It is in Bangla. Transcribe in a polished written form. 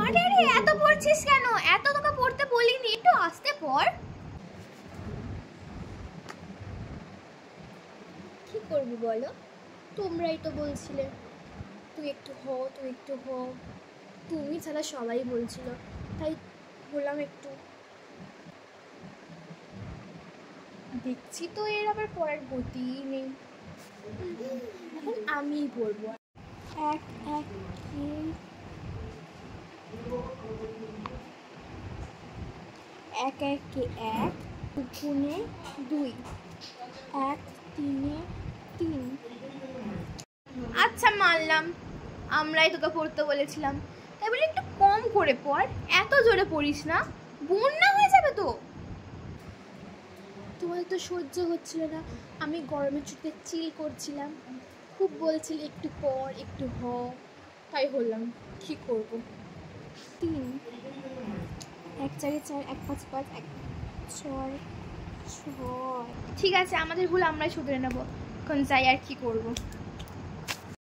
আরে আরে এত পড়ছিস কেন? এত তোকে পড়তে বলিনি, একটু আস্তে পড়। কি করবি বলো? তোমরাই তো বলছিলে তুই একটু হ, তুই একটু হ। তুমি ছাড়া সবাই বলছিল, তাই বললাম একটু। দেখছি তো এর আবার পড়ার গতিই নেই। এখন আমিই পড়বো। এক এক এক একে এক, দুগুণে দুই, এক তিনে তিন। আচ্ছা মানলাম, আমরাই তোকে পড়তে বলেছিলাম, তাই বলে একটু কম করে পড়, এত জোরে পড়িস না, বন্যা হয়ে যাবে তো। তোমাদের তো সহ্য হচ্ছিল না, আমি গরমের ছুটিতে চিল করছিলাম, খুব বলছিল একটু পড় একটু হ, তাই হলাম, কি করব। তিন, এক চারে চার, এক পাঁচ পাঁচ, এক ছয় ছয়। ঠিক আছে, আমাদের ভুল আমরাই শুধরে নেবো, এখন যাই আর কি করবো।